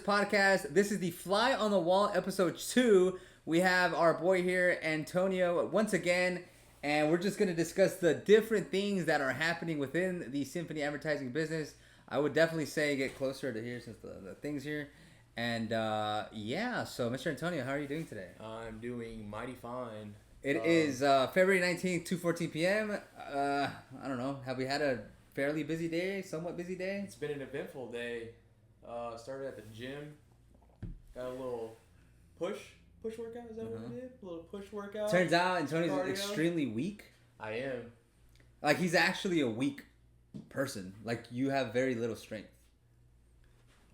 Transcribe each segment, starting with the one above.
podcast. This is the Fly on the Wall episode 2. We have our boy here, Antonio, once again, and we're just going to discuss the different things that are happening within the Symphony advertising business. I would definitely say get closer to here since the thing's here. And yeah, so Mr. Antonio, how are you doing today? I'm doing mighty fine. It is February 19th, 2:14 p.m. I don't know. Have we had a fairly busy day, somewhat busy day? It's been an eventful day. Started at the gym. Got a little push workout. Is that what we did? A little push workout. Turns out Antonio's cardio. extremely weak. I am. Like, he's actually a weak person. Like, you have very little strength.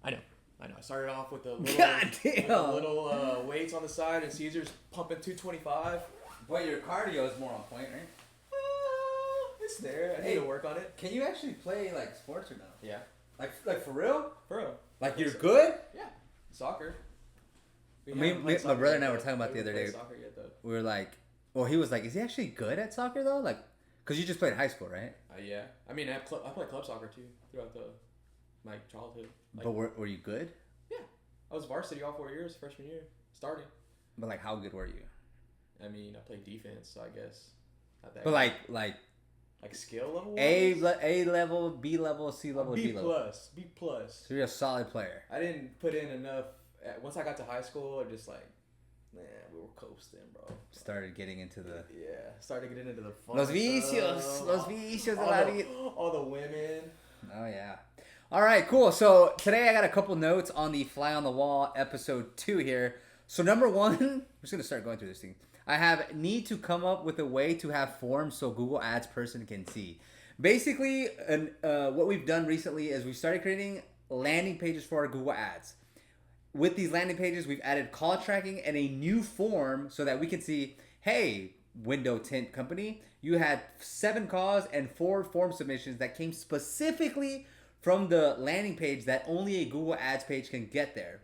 I know. I started off with a little weights on the side, and Caesar's pumping 225. But your cardio is more on point, right? It's there. I need to work on it. Can you actually play, like, sports or no? Yeah. Like for real? For real. Like, you're good? Yeah. Soccer. My brother and I were talking about the other day. Soccer yet, though. We were like, well, he was like, is he actually good at soccer, though? Like, because you just played high school, right? Yeah. I mean, I played club soccer, too, throughout my childhood. Like, but were you good? Yeah. I was varsity all 4 years, freshman year, starting. But, like, how good were you? I mean, I played defense, so I guess not that. But good. like skill level. A level, B level, C level, D level. B plus. So you're a solid player. I didn't put in enough. Once I got to high school, I just like, man, we were coasting, bro. Started getting into the. Yeah, started getting into the fun Los vicios, all the women. Oh yeah. All right, cool. So today I got a couple notes on the Fly on the Wall episode 2 here. So number 1, I'm just gonna start going through this thing. I need to come up with a way to have forms so Google Ads person can see. Basically, what we've done recently is we've started creating landing pages for our Google Ads. With these landing pages, we've added call tracking and a new form so that we can see, hey, window tint company, you had 7 calls and 4 form submissions that came specifically from the landing page that only a Google Ads page can get there.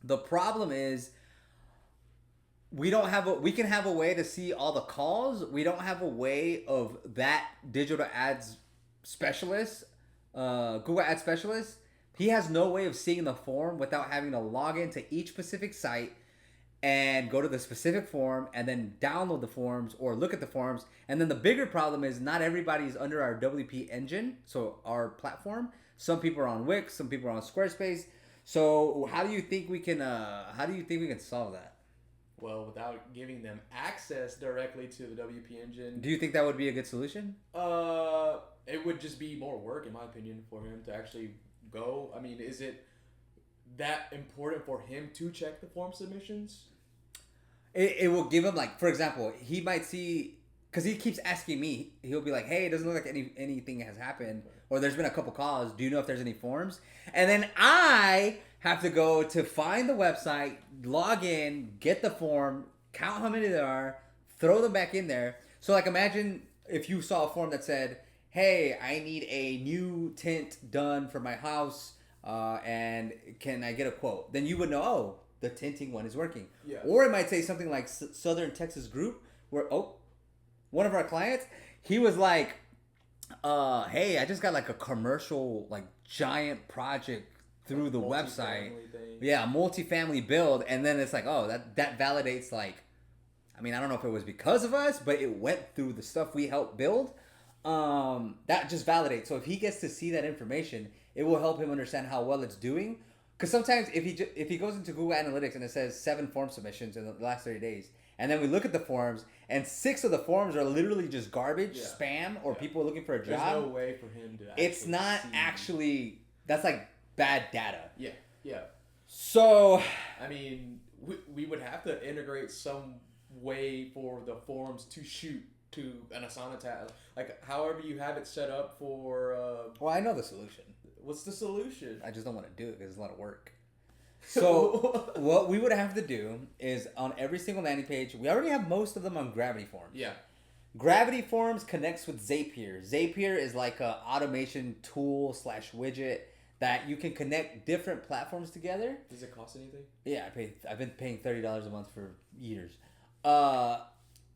The problem is, we can have a way to see all the calls. We don't have a way of that digital ads specialist, Google Ads specialist. He has no way of seeing the form without having to log into each specific site and go to the specific form and then download the forms or look at the forms. And then the bigger problem is not everybody's under our WP engine, so our platform. Some people are on Wix, some people are on Squarespace. So how do you think we can solve that? Well, without giving them access directly to the WP engine. Do you think that would be a good solution? It would just be more work, in my opinion, for him to actually go. I mean, is it that important for him to check the form submissions? It will give him, like, for example, he might see, because he keeps asking me, he'll be like, hey, it doesn't look like anything has happened, or there's been a couple calls, do you know if there's any forms? And then I have to go to find the website, log in, get the form, count how many there are, throw them back in there. So, like, imagine if you saw a form that said, hey, I need a new tint done for my house, and can I get a quote? Then you would know, oh, the tinting one is working. Yeah. Or it might say something like Southern Texas Group, where, one of our clients, he was like, hey, I just got like a commercial, like, giant project through the website. Yeah, multifamily build. And then it's like, oh, that validates, like, I mean, I don't know if it was because of us, but it went through the stuff we helped build. That just validates. So if he gets to see that information, it will help him understand how well it's doing. Because sometimes if he goes into Google Analytics and it says 7 form submissions in the last 30 days, and then we look at the forms, and 6 of the forms are literally just garbage, spam, or people looking for a job. There's no way for him to. It's not actually. That's like bad data. Yeah. So, I mean, we would have to integrate some way for the forms to shoot to an Asana tab, like however you have it set up for. Well, I know the solution. What's the solution? I just don't want to do it because it's a lot of work. So what we would have to do is on every single landing page, we already have most of them on Gravity Forms. Yeah. Gravity Forms connects with Zapier. Zapier is like a automation tool / widget that you can connect different platforms together. Does it cost anything? Yeah, I've been paying $30 a month for years.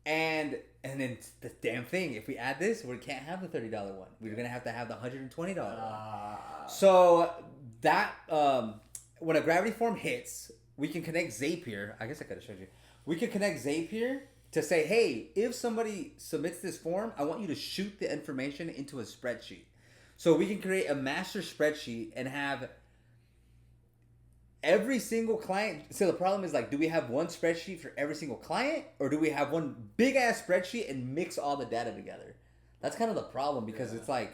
And then the damn thing, if we add this, we can't have the $30 one. We're gonna have to have the $120 one. So that when a gravity form hits, we can connect Zapier. I guess I could have showed you. We can connect Zapier to say, hey, if somebody submits this form, I want you to shoot the information into a spreadsheet. So we can create a master spreadsheet and have every single client. So the problem is like, do we have one spreadsheet for every single client, or do we have one big ass spreadsheet and mix all the data together? That's kind of the problem because it's like,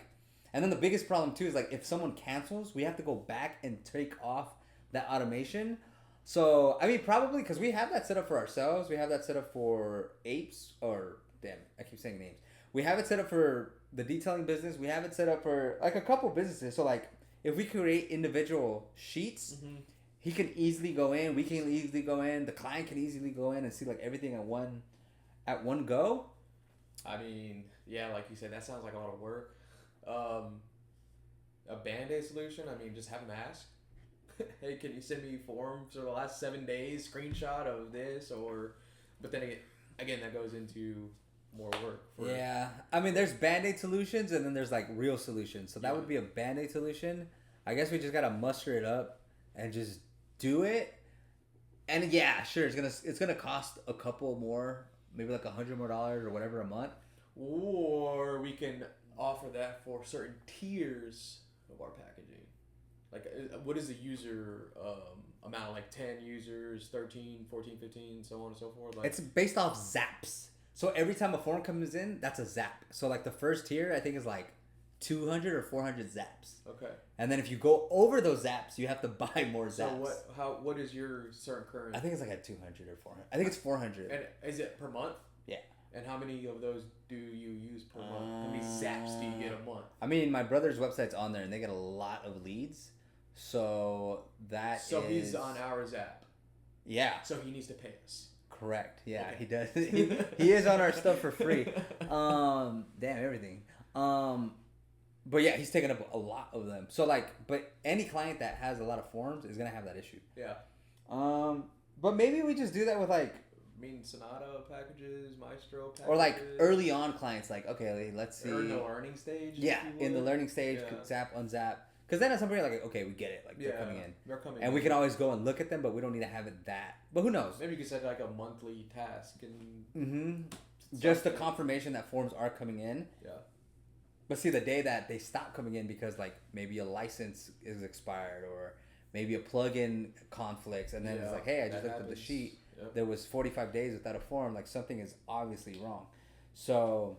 and then the biggest problem too is like if someone cancels, we have to go back and take off that automation. So I mean, probably because we have that set up for ourselves. We have that set up for apes, or damn, I keep saying names. We have it set up for the detailing business. We have it set up for like a couple businesses. So like if we create individual sheets, he can easily go in. We can easily go in. The client can easily go in and see like everything at one go. I mean, yeah, like you said, that sounds like a lot of work. A Band-Aid solution, I mean, just have them ask. Hey, can you send me forms for the last 7 days, screenshot of this, or... But then again, that goes into more work. Yeah. I mean, there's Band-Aid solutions, and then there's, like, real solutions. So that would be a Band-Aid solution. I guess we just got to muster it up and just do it. And, yeah, sure, it's gonna cost a couple more, maybe like $100 more or whatever a month. Or we can offer that for certain tiers of our packaging. Like, what is the user amount? Like 10 users, 13, 14, 15, so on and so forth? Like, it's based off zaps. So every time a form comes in, that's a zap. So like the first tier, I think is like 200 or 400 zaps. Okay. And then if you go over those zaps, you have to buy more zaps. So what is your certain current? I think it's like at 200 or 400. I think it's 400. And is it per month? Yeah. And how many of those do you use per month? How many zaps do you get a month? I mean, my brother's website's on there, and they get a lot of leads. So he's on our Zap. Yeah. So he needs to pay us. Correct. Yeah, Okay. he does. he is on our stuff for free. Damn everything. But yeah, he's taking up a lot of them. So like, but any client that has a lot of forms is gonna have that issue. Yeah. But maybe we just do that with like. I mean, Sonata packages, Maestro packages. Or like early on clients, like, okay, let's see. Or in the learning stage. Yeah, in the learning stage, yeah. zap, unzap. Because then at some point you're like, okay, we get it. Like, they're coming in. They're coming and we can always go and look at them, but we don't need to have it that. But who knows? Maybe you could set like a monthly task. And just the confirmation that forms are coming in. Yeah. But see, the day that they stop coming in because, like, maybe a license is expired or maybe a plugin conflicts, and then it's like, hey, I just looked at the sheet. Yep. There was 45 days without a form. Like, something is obviously wrong. So,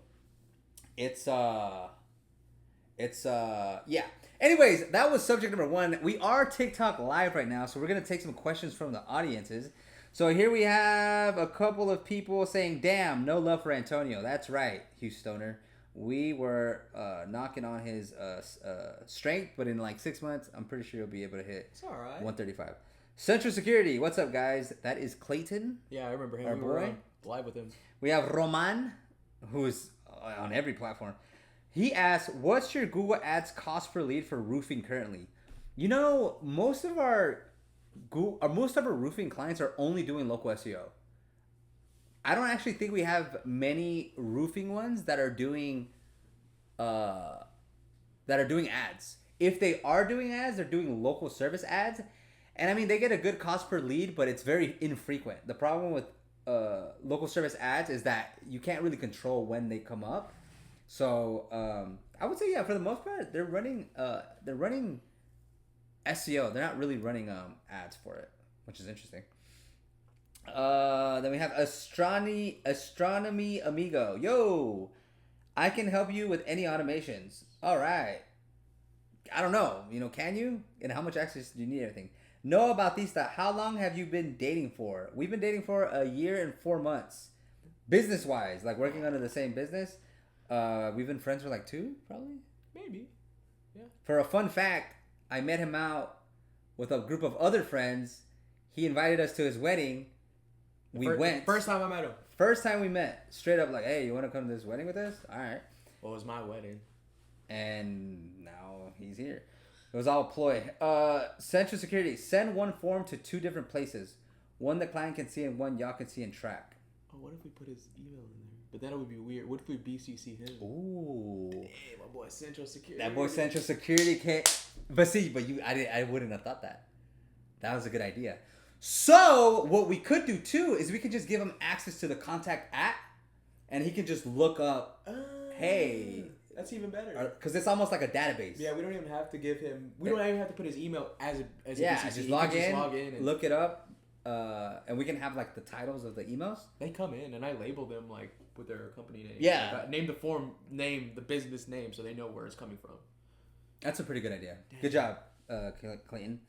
yeah. Anyways, that was subject number 1. We are TikTok live right now, so we're going to take some questions from the audiences. So here we have a couple of people saying, damn, no love for Antonio. That's right, Hugh Stoner. We were knocking on his strength, but in like 6 months, I'm pretty sure he'll be able to hit 135. Central Security, what's up, guys? That is Clayton. Yeah, I remember him. Our boy. Live with him. We have Roman, who's on every platform. He asks, what's your Google Ads cost per lead for roofing currently? You know, most of our roofing clients are only doing local SEO. I don't actually think we have many roofing ones that are doing ads. If they are doing ads, they're doing local service ads. And I mean, they get a good cost per lead, but it's very infrequent. The problem with local service ads is that you can't really control when they come up. So I would say, yeah, for the most part, they're running SEO. They're not really running ads for it, which is interesting. Then we have Astronomy Amigo. Yo, I can help you with any automations. All right. I don't know. Can you? And how much access do you need? Everything. Noah Bautista, how long have you been dating for? We've been dating for 1 year and 4 months. Business-wise, like working under the same business. We've been friends for like 2, probably. Maybe. Yeah. For a fun fact, I met him out with a group of other friends. He invited us to his wedding. We went. First time I met him. First time we met. Straight up like, hey, you want to come to this wedding with us? All right. Well, it was my wedding. And now he's here. It was all a ploy. Central Security. Send one form to 2 different places. One the client can see and one y'all can see and track. Oh, what if we put his email in there? But that would be weird. What if we BCC him? Ooh. Hey, my boy Central Security. That boy Central Security can't. But I wouldn't have thought that. That was a good idea. So what we could do too is we could just give him access to the contact app, and he can just look up, hey, that's even better. Because it's almost like a database. Yeah, we don't even have to give him. We don't even have to put his email as a BCC. Just log in, and look it up, and we can have like the titles of the emails. They come in, and I label them like with their company name. Yeah, like, name the form, name the business name, so they know where it's coming from. That's a pretty good idea. Damn. Good job, Clayton.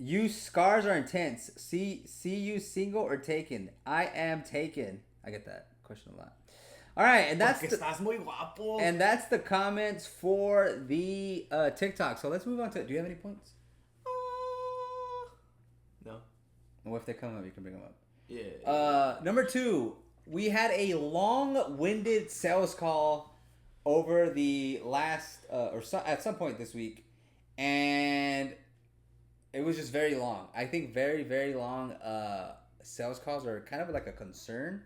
You scars are intense. See you single or taken? I am taken. I get that question a lot. All right, and that's the comments for the TikTok. So let's move on to. Do you have any points? No. Well, if they come up, you can bring them up. Yeah. Number 2, we had a long-winded sales call over the last at some point this week, and it was just very long. I think very, very long sales calls are kind of like a concern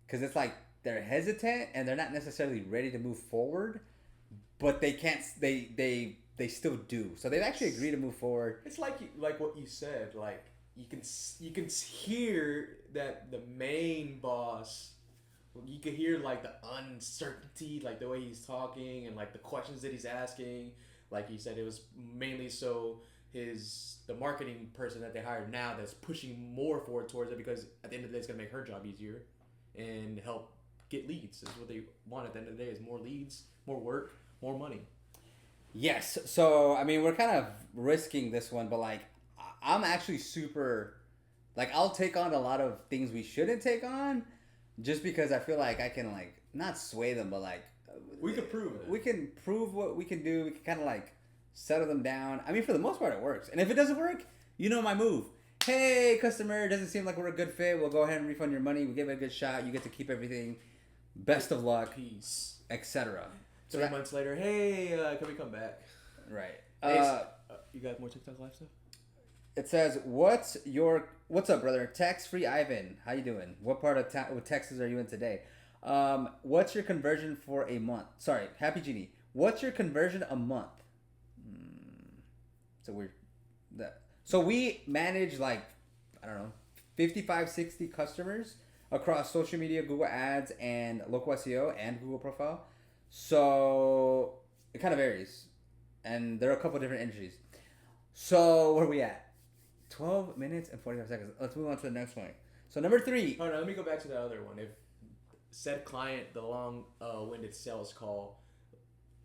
because it's like they're hesitant and they're not necessarily ready to move forward, but they can't. They still do. So they've actually agreed to move forward. It's like what you said. Like you can hear that the main boss. You could hear like the uncertainty, like the way he's talking and like the questions that he's asking. Like he said, it was mainly so the marketing person that they hired now that's pushing more forward towards it because at the end of the day it's gonna make her job easier and help get leads. Is what they want at the end of the day is more leads, more work, more money. Yes. So I mean we're kind of risking this one, but like I'm actually super like I'll take on a lot of things we shouldn't take on. Just because I feel like I can like not sway them, but like we can prove it. We can prove what we can do. We can kind of like settle them down. I mean, for the most part, it works. And if it doesn't work, you know my move. Hey, customer, it doesn't seem like we're a good fit. We'll go ahead and refund your money. We'll give it a good shot. You get to keep everything. Best of luck. Peace. Etc. 3 months later, hey, can we come back? Right. You got more TikTok live stuff? It says, what's up, brother? Tax-free Ivan. How you doing? What part of Texas are you in today? What's your conversion for a month? Sorry, Happy Genie. What's your conversion a month? So we manage like, I don't know, 55, 60 customers across social media, Google Ads, and local SEO and Google Profile. So it kind of varies. And there are a couple different entries. So where are we at? 12 minutes and 45 seconds. Let's move on to the next one. So number 3. Oh no, let me go back to the other one. If said client, the long-winded sales call,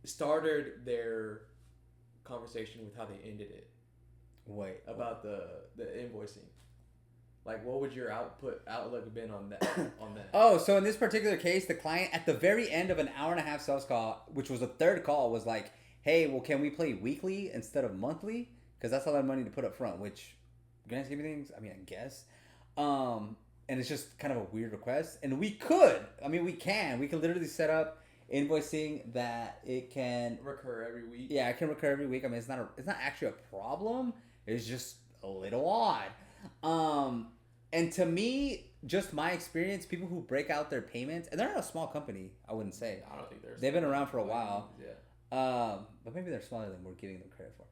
started their conversation with how they ended it. Wait. About the invoicing. Like, what would your outlook have been on that? Oh, so in this particular case, the client at the very end of an hour-and-a-half sales call, which was the third call, was like, "Hey, well, can we play weekly instead of monthly? Because that's a lot of money to put up front." Which, grand scheme of things, I mean, I guess. And it's just kind of a weird request. And we could literally set up invoicing that it can recur every week. Yeah, it can recur every week. I mean, it's not actually a problem. It's just a little odd. And to me, just my experience, people who break out their payments, and they're not a small company, I wouldn't say. I don't think they've been around for a while. Yeah. But maybe they're smaller than we're giving them credit for.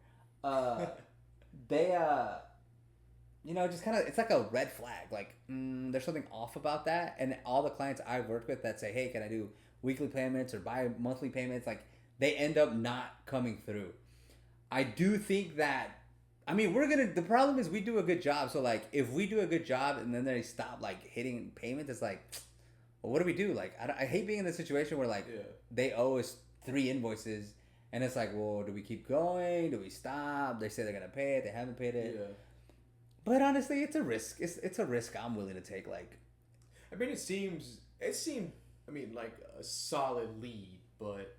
They just kind of, it's like a red flag. Like, there's something off about that. And all the clients I've worked with that say, hey, can I do weekly payments or bi-monthly payments? Like, they end up not coming through. I do think that, I mean, the problem is we do a good job. So, like, if we do a good job and then they stop, like, hitting payments, it's like, well, what do we do? Like, I hate being in this situation where, like, they owe us 3 invoices. And it's like, well, do we keep going? Do we stop? They say they're going to pay it. They haven't paid it. Yeah. But honestly, it's a risk. It's a risk I'm willing to take. Like, I mean, it seemed, I mean, like a solid lead, but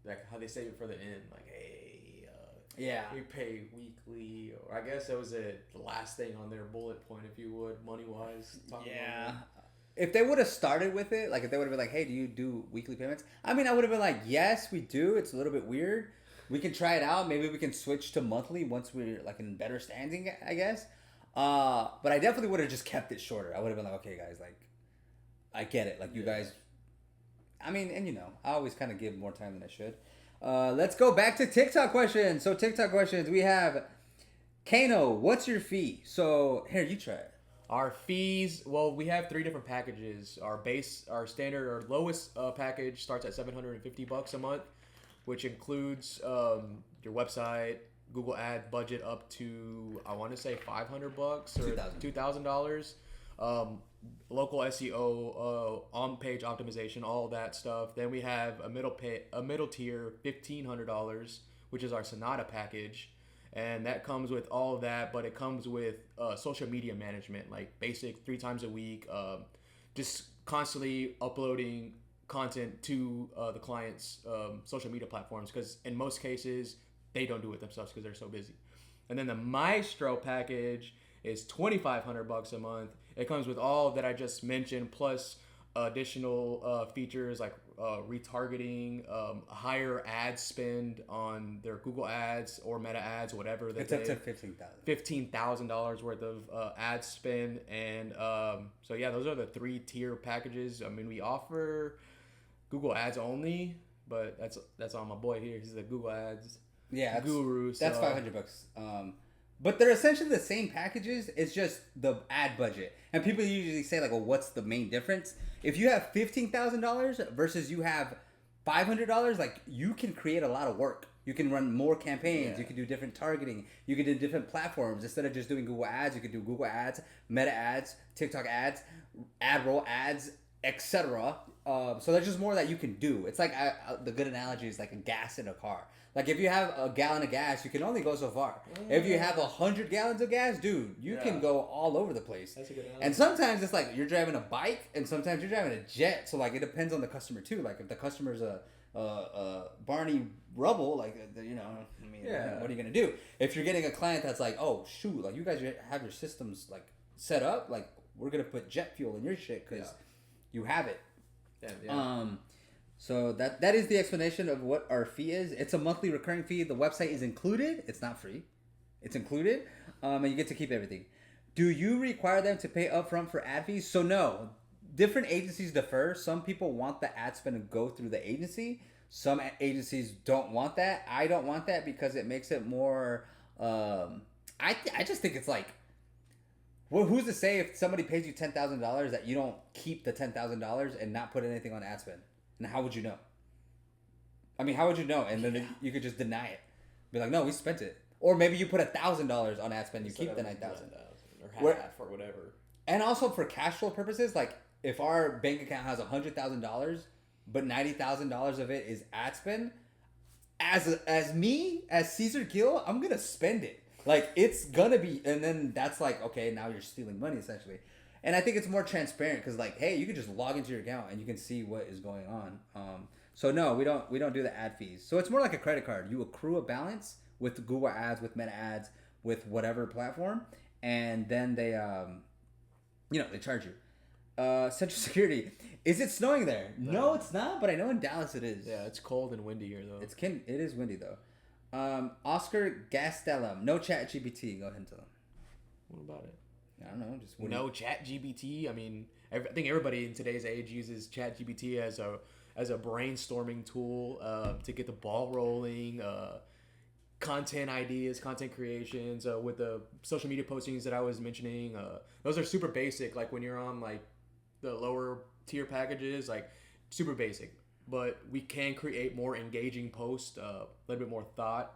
like how they say it for the end, like, hey, we pay weekly, or I guess that was the last thing on their bullet point, if you would, money wise. Yeah. If they would have started with it, like if they would have been like, hey, do you do weekly payments? I mean, I would have been like, yes, we do. It's a little bit weird. We can try it out. Maybe we can switch to monthly once we're like in better standing, I guess. But I definitely would have just kept it shorter. I would have been like, okay, guys, like, I get it. Like, you guys, I mean, and you know, I always kind of give more time than I should. Let's go back to TikTok questions. So TikTok questions, we have Kano, what's your fee? So here, you try it. Our fees, well, we have three different packages. Our standard, our lowest package starts at $750 a month, which includes your website, Google ad budget up to I want to say $500 or $2,000. Local SEO, on-page optimization, all that stuff. Then we have a middle tier, $1,500, which is our Sonata package, and that comes with all of that. But it comes with social media management, like basic 3 times a week, just constantly uploading content to the client's social media platforms. Because in most cases, they don't do it themselves because they're so busy. And then the Maestro package is $2,500 a month. It comes with all that I just mentioned, plus additional features like retargeting, higher ad spend on their Google ads or Meta ads, whatever. It's up to $15,000 worth of ad spend, and so yeah, those are the 3-tier packages. I mean, we offer Google ads only, but that's on my boy here. He's the Google ads guru. That's $500. But they're essentially the same packages. It's just the ad budget. And people usually say like, "Well, what's the main difference?" If you have $15,000 versus you have $500, like you can create a lot of work. You can run more campaigns. Yeah. You can do different targeting. You can do different platforms instead of just doing Google ads. You can do Google ads, Meta ads, TikTok ads, ad roll ads, etc. So there's just more that you can do. It's like the good analogy is like a gas in a car. Like if you have a gallon of gas, you can only go so far. If you have 100 gallons of gas, dude, you can go all over the place. That's a good analogy. And sometimes it's like you're driving a bike, and sometimes you're driving a jet. So like it depends on the customer too. Like if the customer's a Barney Rubble, like you know, I mean, what are you gonna do? If you're getting a client that's like, oh shoot, like you guys have your systems like set up, like we're gonna put jet fuel in your shit because you have it. So that is the explanation of what our fee is. It's a monthly recurring fee. The website is included. It's not free. It's included, and you get to keep everything. Do you require them to pay upfront for ad fees? So no. Different agencies differ. Some people want the ad spend to go through the agency. Some agencies don't want that. I don't want that because it makes it more. I just think it's like, well, who's to say if somebody pays you $10,000 that you don't keep the $10,000 and not put anything on ad spend? And how would you know? I mean, how would you know? And then you could just deny it. Be like, no, we spent it. Or maybe you put $1,000 on ad spend, you keep the $9,000. Or half or whatever. And also for cash flow purposes, like if our bank account has $100,000, but $90,000 of it is ad spend, as me, as Cesar Gill, I'm gonna spend it. Like it's gonna be, and then that's like, okay, now you're stealing money essentially. And I think it's more transparent because, like, hey, you can just log into your account and you can see what is going on. So no, we don't do the ad fees. So it's more like a credit card. You accrue a balance with Google Ads, with Meta Ads, with whatever platform, and then they, they charge you. Central Security. Is it snowing there? No, it's not. But I know in Dallas it is. Yeah, it's cold and windy here though. It is windy though. Oscar Gastelum. No Chat GPT. Go ahead and tell them. What about it? I don't know. Just no Chat GPT. I mean, I think everybody in today's age uses Chat GPT as a brainstorming tool to get the ball rolling. Content ideas, content creations, with the social media postings that I was mentioning. Those are super basic. Like when you're on like the lower tier packages, like super basic. But we can create more engaging posts, a little bit more thought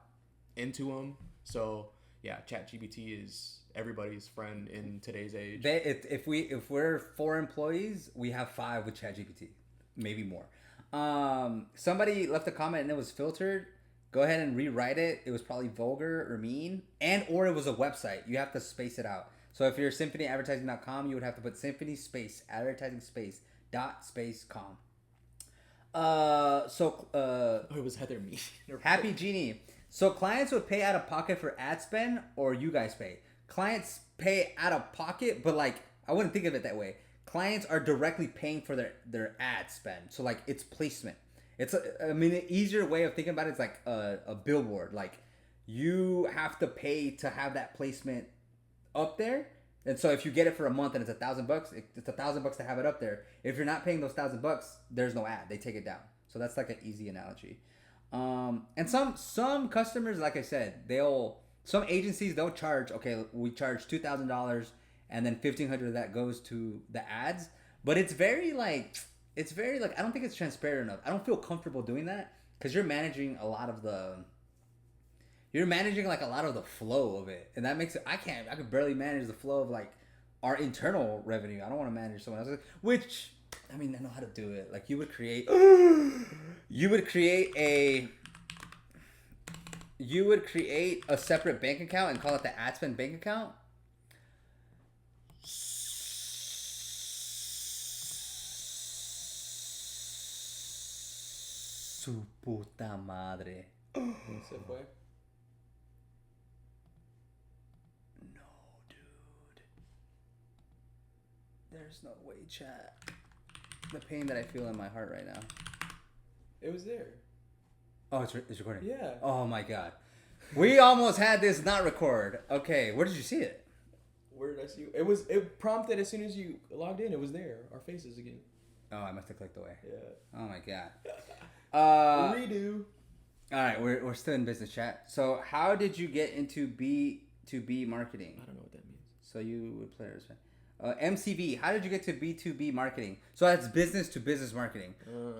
into them. So yeah, ChatGPT is everybody's friend in today's age. If we're 4 employees, we have 5 with ChatGPT, maybe more. Somebody left a comment and it was filtered. Go ahead and rewrite it. It was probably vulgar or mean, or it was a website. You have to space it out. So if you're symphonyadvertising.com, you would have to put symphony space advertising space dot space com. It was Heather Me. Happy Genie. So clients would pay out of pocket for ad spend, or you guys pay? Clients pay out of pocket, but like I wouldn't think of it that way. Clients are directly paying for their ad spend. So like it's placement. It's an easier way of thinking about it is like a billboard. Like you have to pay to have that placement up there. And so if you get it for a month and it's $1,000, it's $1,000 to have it up there. If you're not paying those $1,000, there's no ad. They take it down. So that's like an easy analogy. And some customers, like I said, they'll Some agencies they'll charge. Okay, we charge $2,000, and then $1,500 of that goes to the ads. But it's very like I don't think it's transparent enough. I don't feel comfortable doing that because you're managing a lot of the flow of it, and that makes it. I could barely manage the flow of like our internal revenue. I don't want to manage someone else's, which I mean I know how to do it. Like you would create a separate bank account and call it the ad spend bank account. Su puta madre. Se fue. No, dude. There's no way, chat. The pain that I feel in my heart right now. It was there. Oh, it's recording? Yeah. Oh my god. We almost had this not record. Okay, where did you see it? Where did I see it? It prompted as soon as you logged in. It was there. Our faces again. Oh, I must have clicked away. Yeah. Oh my god. Redo. All right, we're still in business chat. So, how did you get into B2B marketing? I don't know what that means. So you would play this, right? MCB. How did you get to B2B marketing? So that's business to business marketing,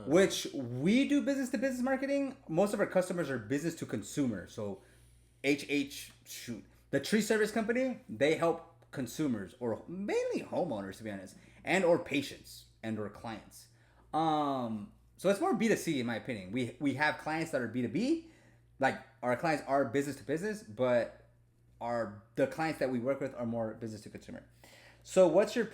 which we do business to business marketing. Most of our customers are business to consumer. So, the tree service company, they help consumers or mainly homeowners, to be honest, and or patients and or clients. So it's more B2C in my opinion. We have clients that are B2B, like our clients are business to business, but the clients that we work with are more business to consumer. So what's your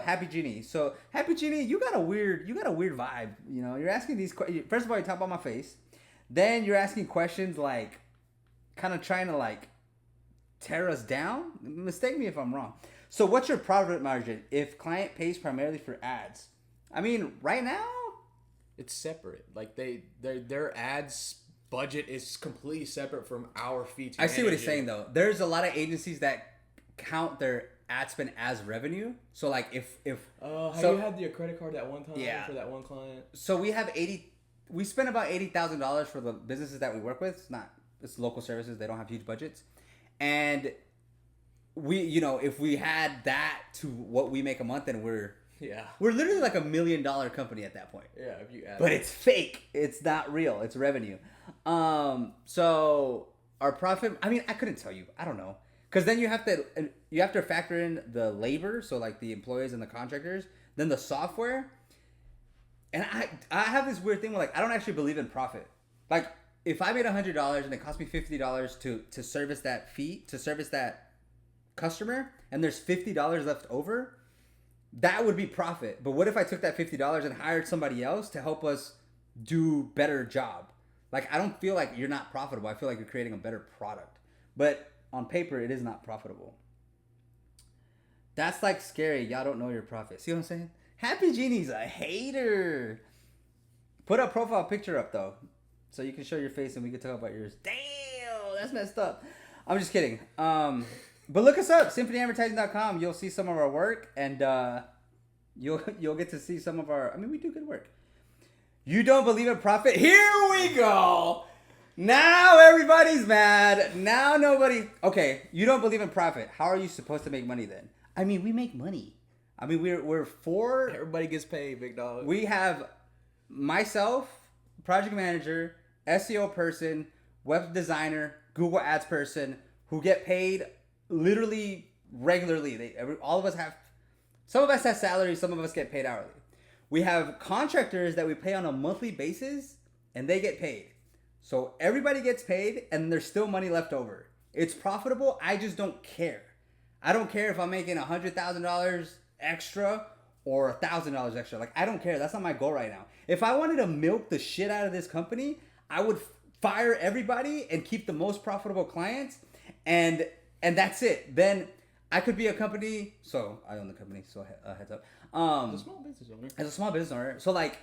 Happy Genie? So Happy Genie, you got a weird vibe. You know, you're asking these questions. First of all, you talk about my face, then you're asking questions like, kind of trying to like tear us down. Mistake me if I'm wrong. So what's your profit margin if client pays primarily for ads? I mean, right now. It's separate. Like their ads budget is completely separate from our fee. I see what he's saying though. There's a lot of agencies that count their ad spend as revenue. So like if have you had your credit card that one time for that one client? So we spend about $80,000 for the businesses that we work with. It's local services. They don't have huge budgets, and if we had that to what we make a month, then we're literally like $1 million company at that point. Yeah, if you add. But it's fake. It's not real. It's revenue. So our profit. I mean, I couldn't tell you. I don't know. Because then you have to factor in the labor, so like the employees and the contractors, then the software. And I have this weird thing where like I don't actually believe in profit. Like if I made $100 and it cost me $50 to service that fee, to service that customer, and there's $50 left over, that would be profit. But what if I took that $50 and hired somebody else to help us do better job? Like I don't feel like you're not profitable. I feel like you're creating a better product. But on paper, it is not profitable. That's like scary. Y'all don't know your profit. See what I'm saying? Happy Genie's a hater. Put a profile picture up though, so you can show your face and we can talk about yours. Damn, that's messed up. I'm just kidding. But look us up, symphonyadvertising.com. You'll see some of our work, and you'll get to see some of our. I mean, we do good work. You don't believe in profit? Here we go. Now everybody's mad. Now nobody. Okay, you don't believe in profit. How are you supposed to make money then? I mean, we make money. I mean, we're four. Everybody gets paid, big dog. We have myself, project manager, SEO person, web designer, Google Ads person, who get paid literally regularly. All of us have. Some of us have salaries. Some of us get paid hourly. We have contractors that we pay on a monthly basis, and they get paid. So everybody gets paid, and there's still money left over. It's profitable. I just don't care. I don't care if I'm making $100,000 extra or $1,000 extra. Like I don't care. That's not my goal right now. If I wanted to milk the shit out of this company, I would fire everybody and keep the most profitable clients, and that's it. Then I could be a company. So I own the company. So heads up. As a small business owner. As a small business owner. So like.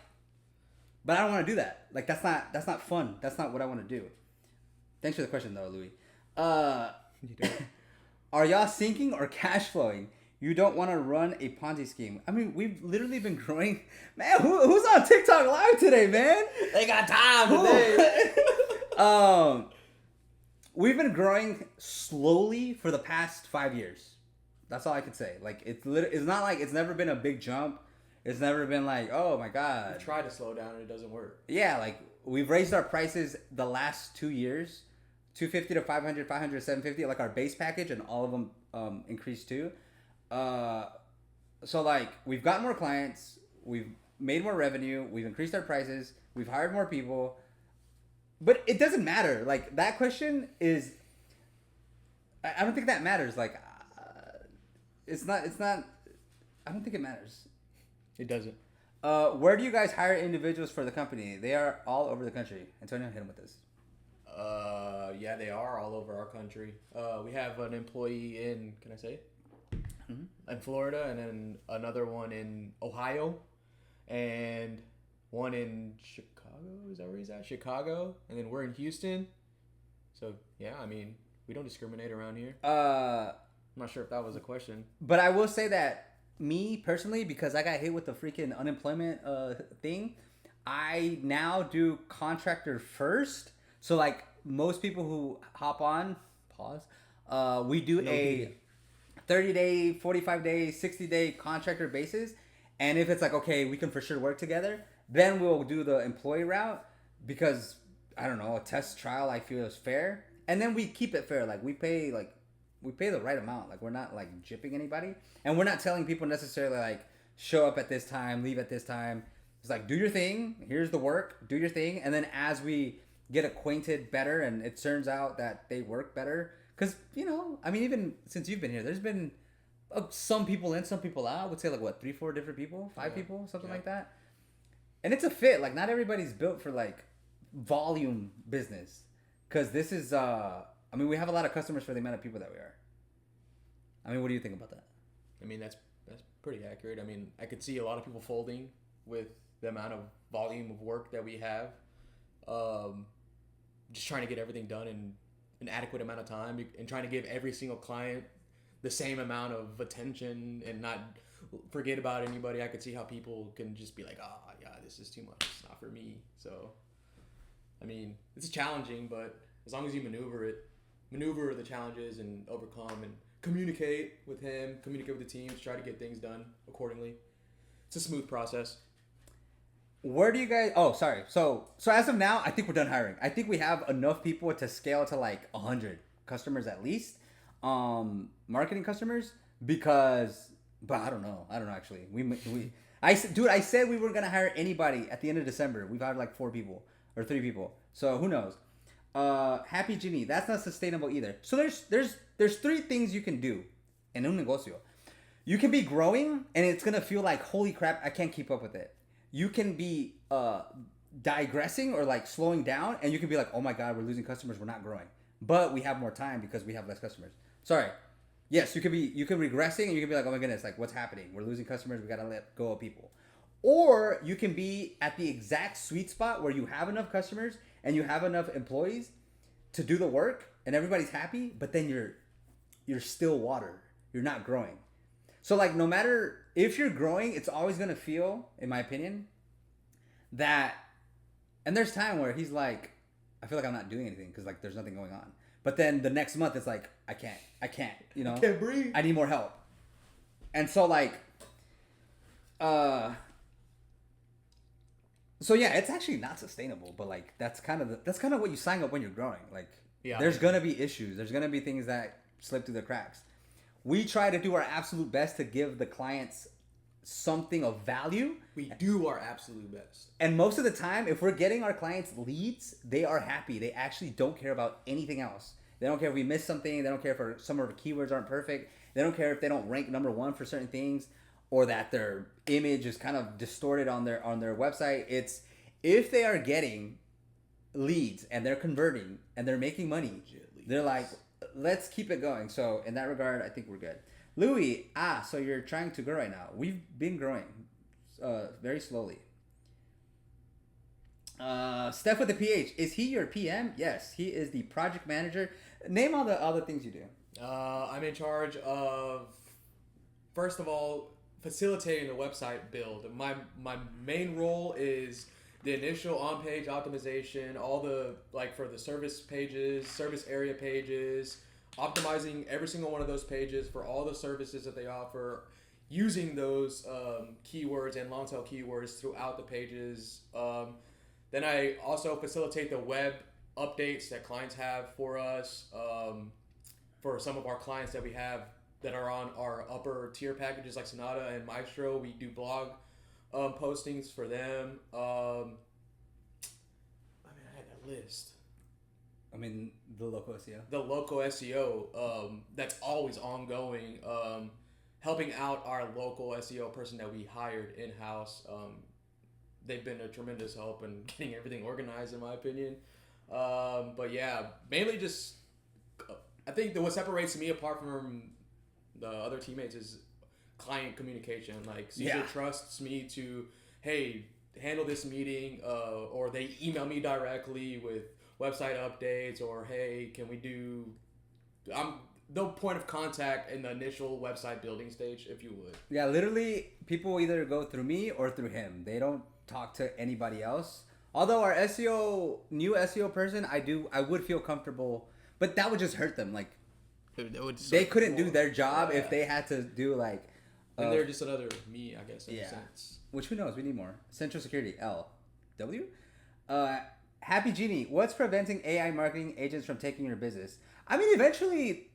But I don't want to do that. Like that's not fun. That's not what I want to do. Thanks for the question though, Louis. Are y'all sinking or cash flowing? You don't want to run a Ponzi scheme. I mean, we've literally been growing. Man, who's on TikTok live today, man? They got time today. we've been growing slowly for the past 5 years. That's all I can say. Like it's not like it's never been a big jump. It's never been like, oh my god. We try to slow down and it doesn't work. Yeah, like we've raised our prices the last 2 years, 250 to 500, 500 to 750, like our base package, and all of them increased too. So like we've got more clients, we've made more revenue, we've increased our prices, we've hired more people, but it doesn't matter. Like that question is, I don't think that matters. Like it's not. I don't think it matters. It doesn't. Where do you guys hire individuals for the company? They are all over the country. Antonio, hit him with this. Yeah, they are all over our country. We have an employee in, can I say? Mm-hmm. In Florida, and then another one in Ohio, and one in Chicago. Is that where he's at? Chicago, and then we're in Houston. So yeah, I mean, we don't discriminate around here. I'm not sure if that was a question. But I will say that me personally, because I got hit with the freaking unemployment thing, I now do contractor first. So like most people who hop on, we do a 30-day, 45-day, 60-day contractor basis. And if it's like, okay, we can for sure work together, then we'll do the employee route because, I don't know, a test trial I feel is fair. And then we keep it fair. Like we pay the right amount. Like we're not like gypping anybody, and we're not telling people necessarily like show up at this time, leave at this time. It's like do your thing. Here's the work. Do your thing, and then as we get acquainted better, and it turns out that they work better, because I mean, even since you've been here, there's been some people in, some people out. I would say like what 3-4 different people, 5 people, something like that. And it's a fit. Like not everybody's built for like volume business, because this is I mean, we have a lot of customers for the amount of people that we are. I mean, what do you think about that? I mean, that's pretty accurate. I mean, I could see a lot of people folding with the amount of volume of work that we have. Just trying to get everything done in an adequate amount of time and trying to give every single client the same amount of attention and not forget about anybody. I could see how people can just be like, yeah, this is too much. It's not for me. So, I mean, it's challenging, but as long as you maneuver the challenges and overcome and communicate with him, communicate with the teams, try to get things done accordingly. It's a smooth process. Where do you guys? Oh, sorry. So as of now, I think we're done hiring. I think we have enough people to scale to like 100 customers at least, marketing customers. Because, but I don't know actually. I said we weren't gonna hire anybody at the end of December. We've hired like 4 people or 3 people. So who knows? Happy Jimmy, that's not sustainable either. So there's 3 things you can do in un negocio. You can be growing and it's gonna feel like holy crap, I can't keep up with it. You can be digressing or like slowing down, and you can be like, oh my god, we're losing customers, we're not growing, but we have more time because we have less customers. Sorry. Yes, you could be regressing, and you can be like, oh my goodness, like what's happening? We're losing customers, we gotta let go of people. Or you can be at the exact sweet spot where you have enough customers and you have enough employees to do the work and everybody's happy, but then you're still water. You're not growing. So like no matter if you're growing, it's always gonna feel, in my opinion, that, and there's time where he's like, I feel like I'm not doing anything because like there's nothing going on. But then the next month it's like, I can't, I can't breathe. I need more help. And so like, so yeah, it's actually not sustainable, but like that's kind of what you sign up when you're growing. Like there's gonna be issues. There's gonna be things that slip through the cracks. We try to do our absolute best to give the clients something of value. We do our absolute best. And most of the time, if we're getting our clients leads, they are happy. They actually don't care about anything else. They don't care if we miss something. They don't care if some of our keywords aren't perfect. They don't care if they don't rank number 1 for certain things, or that their image is kind of distorted on their website. It's if they are getting leads and they're converting and they're making money, they're like, let's keep it going. So in that regard, I think we're good. Louis, so you're trying to grow right now. We've been growing very slowly. Steph with the PH, is he your PM? Yes, he is the project manager. Name all the other things you do. I'm in charge of, first of all, facilitating the website build. My main role is the initial on-page optimization, all the like for the service pages, service area pages, optimizing every single one of those pages for all the services that they offer, using those keywords and long tail keywords throughout the pages. Then I also facilitate the web updates that clients have for us. For some of our clients that we have that are on our upper tier packages like Sonata and Maestro, we do blog postings for them. I mean, I had that list. I mean, the local SEO. The local SEO, that's always ongoing. Helping out our local SEO person that we hired in house. They've been a tremendous help in getting everything organized, in my opinion. But yeah, mainly just I think that what separates me apart from the other teammates is client communication. Like Caesar trusts me to, hey, handle this meeting, or they email me directly with website updates, or hey, can we do? I'm the point of contact in the initial website building stage, if you would. Yeah, literally, people either go through me or through him. They don't talk to anybody else. Although our new SEO person, I would feel comfortable, but that would just hurt them. Like, they couldn't do their job if they had to do like. And they're just another me, I guess. In a sense. Which who knows? We need more. Central Security, LW. Happy Genie, what's preventing AI marketing agents from taking your business? I mean, eventually,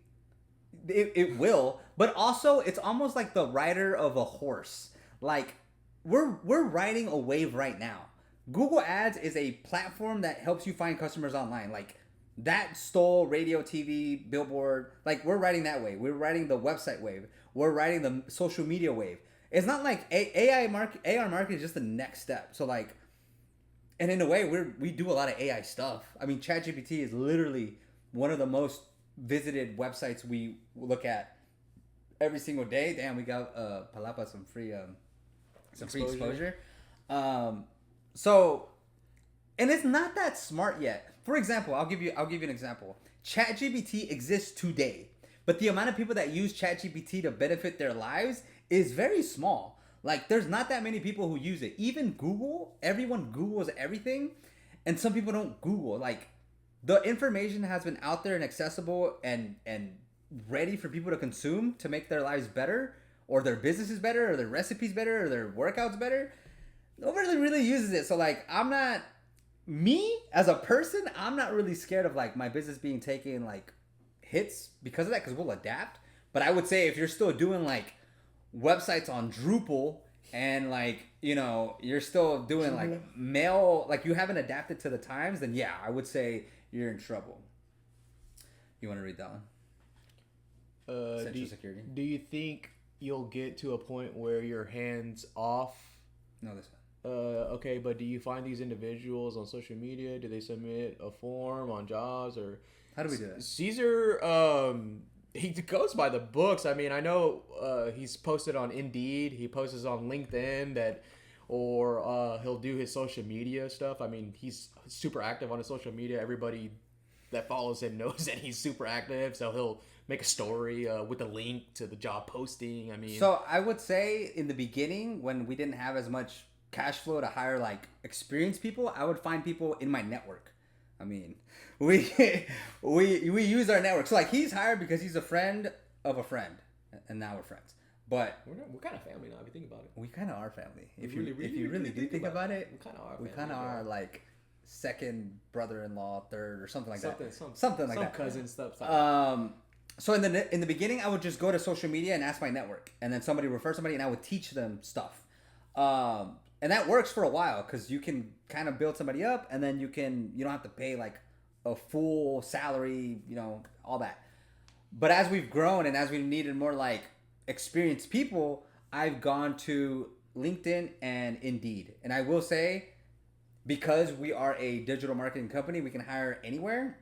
it will, but also it's almost like the rider of a horse. Like, we're riding a wave right now. Google Ads is a platform that helps you find customers online. Like, that stole radio, TV, billboard. Like, we're riding that wave. We're riding the website wave. We're riding the social media wave. It's not like AR market is just the next step. So, like, and in a way, we do a lot of AI stuff. I mean, ChatGPT is literally one of the most visited websites we look at every single day. Damn, we got Palapa some free exposure. So, and it's not that smart yet. For example, I'll give you an example. ChatGPT exists today, but the amount of people that use ChatGPT to benefit their lives is very small. Like, there's not that many people who use it. Even Google, everyone Googles everything, and some people don't Google. Like, the information has been out there and accessible and ready for people to consume to make their lives better, or their businesses better, or their recipes better, or their workouts better. Nobody really uses it. So, like, me as a person, I'm not really scared of like my business being taken like hits because of that, because we'll adapt. But I would say if you're still doing like websites on Drupal and like, you know, you're still doing like mail, like you haven't adapted to the times, then yeah, I would say you're in trouble. You want to read that one? Central Security. Do you think you'll get to a point where you're hands off? No, this one. Okay, but do you find these individuals on social media? Do they submit a form on jobs, or how do we do that? Caesar, he goes by the books. I mean, I know he's posted on Indeed. He posts on LinkedIn or he'll do his social media stuff. I mean, he's super active on his social media. Everybody that follows him knows that he's super active, so he'll make a story with a link to the job posting. I mean, so I would say in the beginning when we didn't have as much cash flow to hire like experienced people, I would find people in my network. I mean, we use our network. So like he's hired because he's a friend of a friend, and now we're friends. But we're kind of family now. If you think about it, we kind of are family. If you really do think about it, we kind of are like second brother-in-law, third, or something like that. Something like that. Some cousin stuff. So in the beginning, I would just go to social media and ask my network, and then somebody refer somebody, and I would teach them stuff. And that works for a while because you can kind of build somebody up, and then you don't have to pay like a full salary, you know, all that. But as we've grown and as we've needed more like experienced people, I've gone to LinkedIn and Indeed. And I will say, because we are a digital marketing company, we can hire anywhere.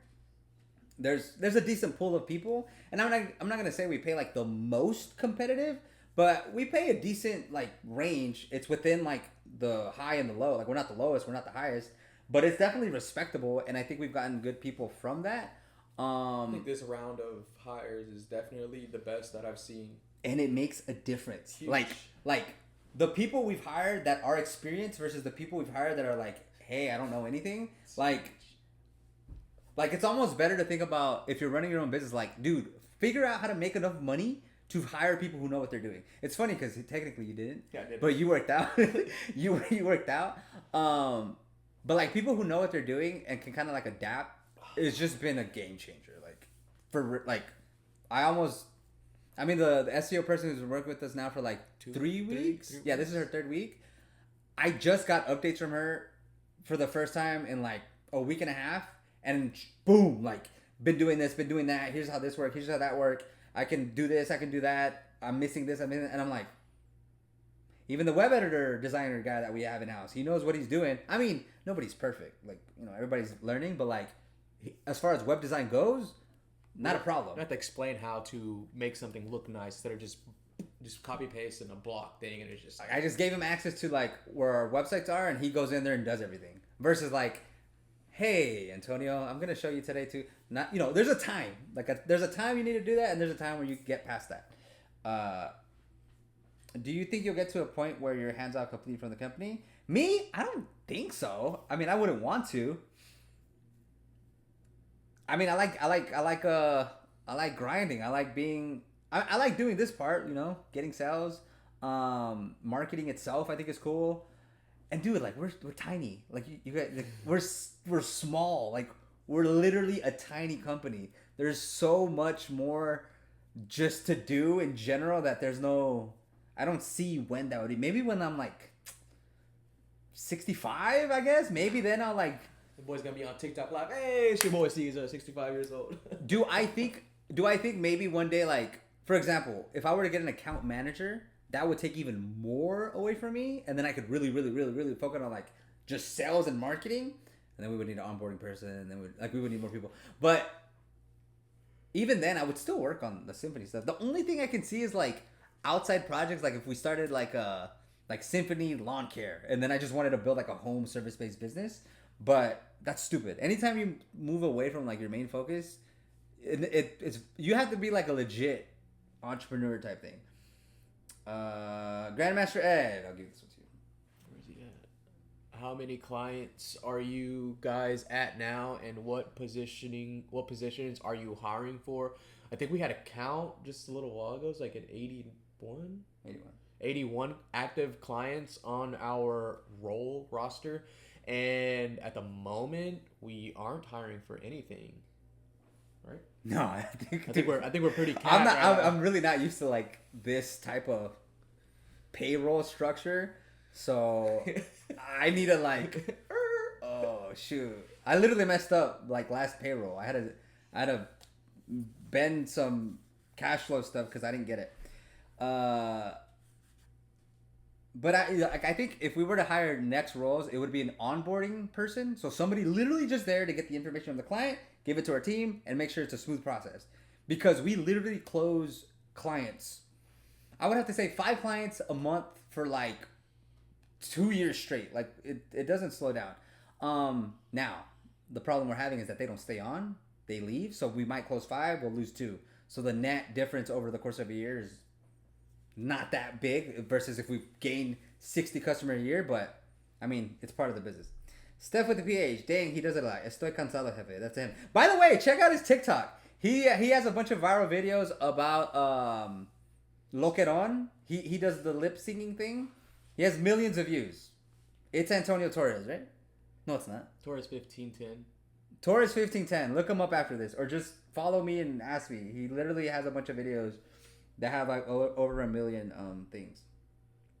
There's a decent pool of people, and I'm not gonna say we pay like the most competitive, but we pay a decent like range. It's within like the high and the low. Like we're not the lowest, we're not the highest, but it's definitely respectable, and I think we've gotten good people from that. I think this round of hires is definitely the best that I've seen, and it makes a difference. Huge. Like the people we've hired that are experienced versus the people we've hired that are like, hey, I don't know anything. Like it's almost better to think about if you're running your own business. Like, dude, figure out how to make enough money to hire people who know what they're doing. It's funny because technically you didn't, Yeah, I did. but you worked out. you worked out. But like people who know what they're doing and can kind of like adapt, it's just been a game changer. Like for like, I mean the SEO person who's been working with us now for like 3 weeks. Yeah, this is her 3rd week. I just got updates from her for the first time in like a week and a half, and boom, like been doing this, been doing that. Here's how this works. Here's how that works. I can do this. I can do that. I'm missing this. And I'm like, even the web editor designer guy that we have in house, he knows what he's doing. I mean, nobody's perfect. Like, you know, everybody's learning, but like, as far as web design goes, not a problem. You have to explain how to make something look nice instead of just copy paste in a block thing, and it's just I just gave him access to like where our websites are, and he goes in there and does everything. Versus like, hey, Antonio, I'm gonna show you today too. Not, you know, there's a time. There's a time you need to do that, and there's a time where you get past that. Do you think you'll get to a point where you're hands off completely from the company? Me, I don't think so. I mean, I wouldn't want to. I mean, I like grinding. I like being. I like doing this part. You know, getting sales, marketing itself. I think is cool. And dude, like we're tiny. Like you guys, like, we're small. Like we're literally a tiny company. There's so much more just to do in general that there's no. I don't see when that would be. Maybe when I'm like 65, I guess. Maybe then I'll like. The boy's gonna be on TikTok like, hey, it's your boy Caesar, 65 years old. Do I think maybe one day, like, for example, if I were to get an account manager, that would take even more away from me, and then I could really focus on like just sales and marketing, and then we would need an onboarding person, and then we would need more people. But even then, I would still work on the Symphony stuff. The only thing I can see is like outside projects, like if we started like Symphony Lawn Care, and then I just wanted to build like a home service based business. But that's stupid. Anytime you move away from like your main focus, it's you have to be like a legit entrepreneur type thing. Grandmaster Ed, I'll give this one to you. Where's he at? How many clients are you guys at now, and what positions are you hiring for? I think we had a count just a little while ago. It's like an 81. 81 active clients on our role roster. And at the moment, we aren't hiring for anything, right? No, I think we're pretty. I'm really not used to like this type of payroll structure, so I need to like. Oh shoot! I literally messed up like last payroll. I had to bend some cash flow stuff because I didn't get it. But I think if we were to hire next roles, it would be an onboarding person. So somebody literally just there to get the information from the client, give it to our team, and make sure it's a smooth process. Because we literally close clients. I would have to say 5 clients a month for like 2 years straight. Like it doesn't slow down. Now, the problem we're having is that they don't stay on. They leave. So we might close 5, we'll lose 2. So the net difference over the course of a year is not that big versus if we gain 60 customers a year, but I mean, it's part of the business. Steph with the PH, dang, he does it a lot. Estoy cansado, jefe. That's him. By the way, check out his TikTok. He has a bunch of viral videos about Loqueron. He does the lip singing thing. He has millions of views. It's Antonio Torres, right? No, it's not. Torres 1510. Torres 1510. Look him up after this, or just follow me and ask me. He literally has a bunch of videos that have like over 1 million things.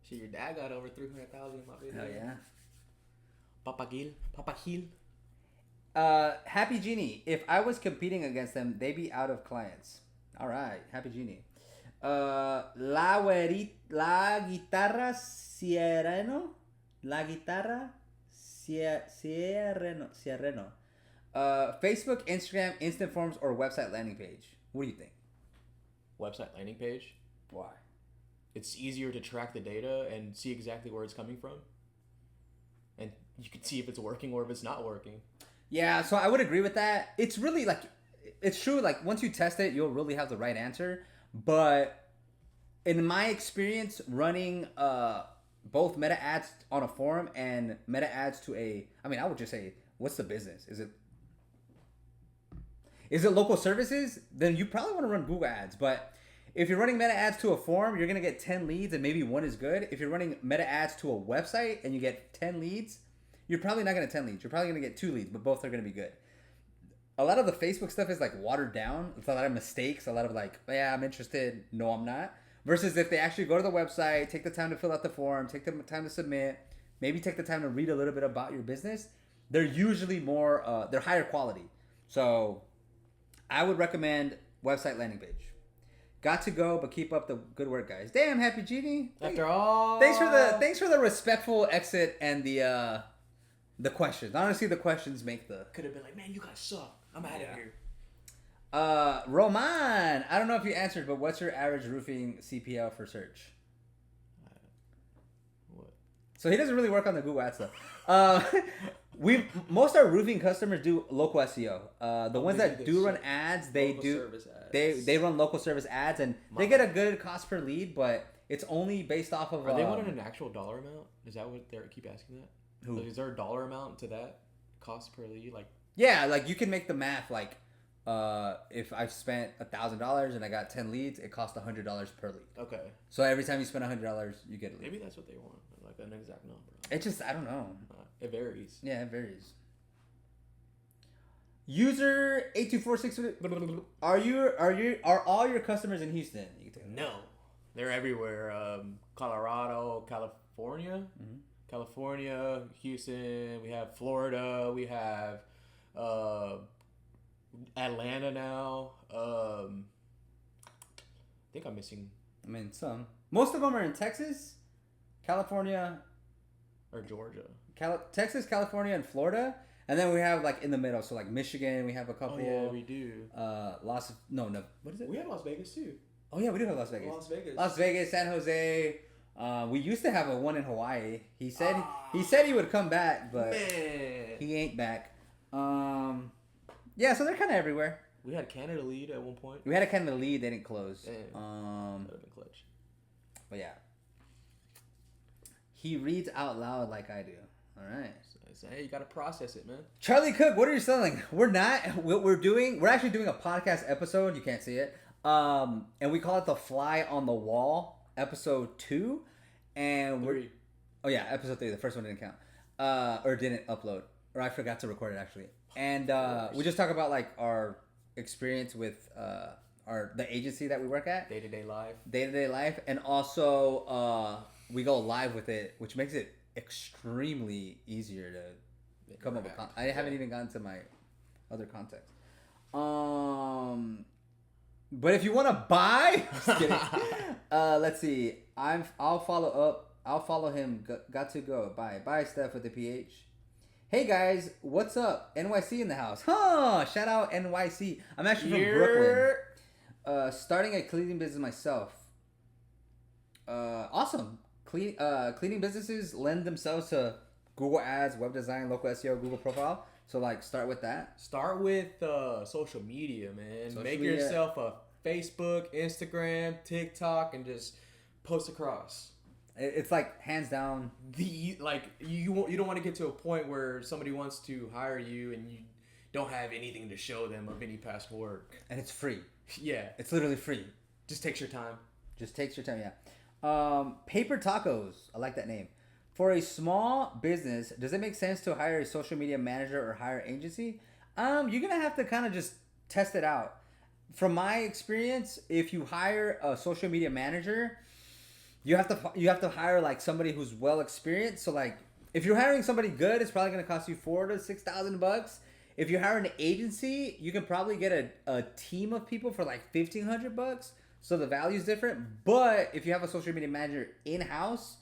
Shit, your dad got over 300,000 in my video. Hell yeah. Papa Gil. Happy Genie. If I was competing against them, they'd be out of clients. All right, Happy Genie. La guitarra Sierreno. La guitarra Sierreno. Facebook, Instagram, Instant Forms, or website landing page. What do you think? Website landing page. Why? It's easier to track the data and see exactly where it's coming from. And you can see if it's working or if it's not working. Yeah, so I would agree with that. It's really like, it's true, like once you test it, you'll really have the right answer. But in my experience running both meta ads on a forum and meta ads to a. I mean, I would just say, what's the business? Is it local services? Then you probably want to run Google ads. But if you're running meta ads to a forum, you're gonna get 10 leads and maybe one is good. If you're running meta ads to a website and you get 10 leads, you're probably not gonna get 10 leads. You're probably gonna get 2 leads, but both are gonna be good. A lot of the Facebook stuff is like watered down. It's a lot of mistakes. A lot of like, yeah, I'm interested. No, I'm not. Versus if they actually go to the website, take the time to fill out the form, take the time to submit, maybe take the time to read a little bit about your business, they're usually more, they're higher quality. So I would recommend website landing page. Got to go, but keep up the good work, guys. Damn, Happy Genie. After all, thanks for the respectful exit and the questions. Honestly, the questions make the. Could have been like, man, you guys suck. I'm out of here. Roman, I don't know if you answered, but what's your average roofing CPL for search? What? So he doesn't really work on the Google Ads stuff. Most of our roofing customers do local SEO. The ones that do run ads, they run local service ads, and they get a good cost per lead, but it's only based off of. Are they wanting an actual dollar amount? Is that what they keep asking that? Who? Like, is there a dollar amount to that cost per lead? Like, yeah, like you can make the math. Like, if I spent $1,000 and I got 10 leads, it costs $100 per lead. Okay. So every time you spend $100, you get a lead. Maybe that's what they want, like an exact number. It just, I don't know. It varies. Yeah, it varies. User 8246. Are all your customers in Houston? No, they're everywhere. Colorado, California, California, Houston. We have Florida. We have Atlanta now. I think I'm missing. I mean, some. Most of them are in Texas, California, or Georgia. Texas, California, and Florida. And then we have like in the middle, so like Michigan, we have a couple. Oh yeah, we do. What is it? We have Las Vegas too. Oh yeah, we do have Las Vegas. Las Vegas, San Jose. We used to have a one in Hawaii. He said he would come back, but he ain't back. Yeah, so they're kind of everywhere. We had Canada lead at one point. We had a Canada lead, they didn't close. That'd have been clutch. But yeah, he reads out loud like I do. All right. So, hey, you gotta process it, man. Charlie Cook, what are you selling? We're actually doing a podcast episode. You can't see it. And we call it the Fly on the Wall episode 2. And episode 3. The first one didn't count. Or didn't upload. Or I forgot to record it actually. And we just talk about like our experience with the agency that we work at. Day-to-day life. And also we go live with it, which makes it extremely easier to come up with I haven't even gotten to my other context. But if you want to buy, just kidding. Let's see. I'll follow him. Got to go. Bye, Steph with the PH. Hey guys, what's up? NYC in the house. Huh? Shout out NYC. I'm actually from Brooklyn. Starting a cleaning business myself. Awesome. Cleaning businesses lend themselves to Google Ads, web design, local SEO, Google profile. So like start with that. Start with social media, man. Make yourself a Facebook, Instagram, TikTok, and just post across. It's like hands down you don't want to get to a point where somebody wants to hire you and you don't have anything to show them of any past work. And it's free. Yeah. It's literally free. Just takes your time. Yeah. Paper Tacos. I like that name. For a small business, does it make sense to hire a social media manager or hire an agency? You're going to have to kind of just test it out. From my experience, if you hire a social media manager, you have to hire like somebody who's well experienced. So like if you're hiring somebody good, it's probably going to cost you $4,000 to $6,000. If you hire an agency, you can probably get a team of people for like $1,500. So the value is different. But if you have a social media manager in-house,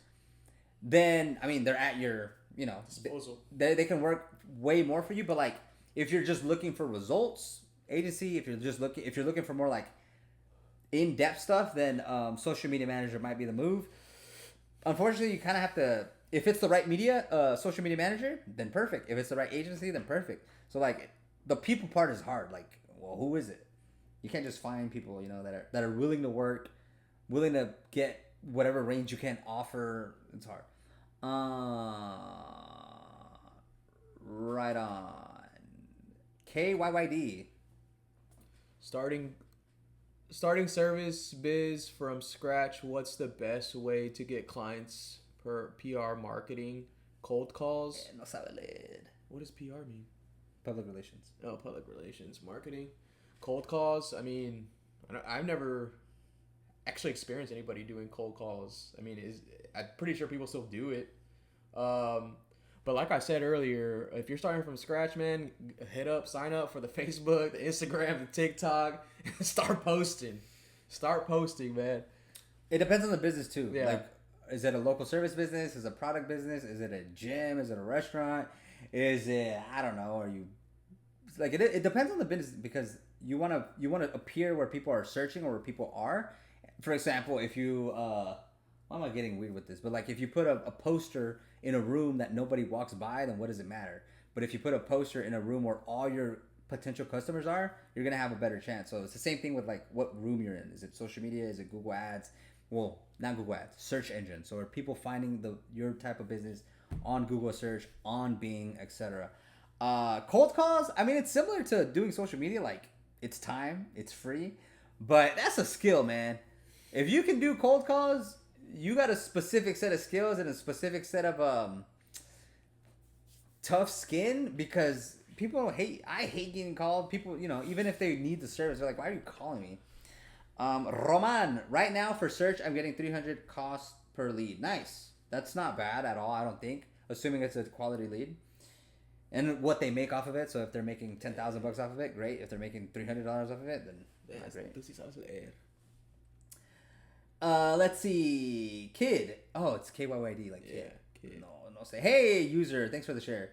then, I mean, they're at your, disposal. They can work way more for you. But like, if you're just looking for results, agency, if you're looking for more like in-depth stuff, then social media manager might be the move. Unfortunately, you kind of have to, if it's the right social media manager, then perfect. If it's the right agency, then perfect. So like, the people part is hard. Like, well, who is it? You can't just find people, that are willing to work, willing to get whatever range you can offer. It's hard. Right on. KYYD. Starting starting service biz from scratch. What's the best way to get clients per PR marketing? Cold calls. No sabe leer. What does PR mean? Public relations. Oh, public relations, marketing, cold calls. I mean, I've never actually experienced anybody doing cold calls. I mean, I'm pretty sure people still do it. But like I said earlier, if you're starting from scratch, man, sign up for the Facebook, the Instagram, the TikTok, start posting. Start posting, man. It depends on the business too. Yeah. Like, is it a local service business? Is it a product business? Is it a gym? Is it a restaurant? Is it, I don't know? Are you like it depends on the business because you want to appear where people are searching or where people are. For example, if you why am I getting weird with this? But like if you put a poster in a room that nobody walks by, then what does it matter? But if you put a poster in a room where all your potential customers are, you're gonna have a better chance. So it's the same thing with like what room you're in. Is it social media? Is it Google Ads? Well, not Google Ads, search engine. So are people finding your type of business on Google search, on Bing, etc. Cold calls, I mean, it's similar to doing social media. Like, it's time, it's free, but that's a skill, man. If you can do cold calls, you got a specific set of skills and a specific set of tough skin because people hate. I hate getting called. People, even if they need the service, they're like, "Why are you calling me?" Roman, right now for search, I'm getting 300 cost per lead. Nice. That's not bad at all, I don't think, assuming it's a quality lead. And what they make off of it. So if they're making $10,000 off of it, great. If they're making $300 off of it, then that's great. Let's see. Kid. Oh, it's KYYD, like kid. Yeah, kid. No, say, hey, user, thanks for the share.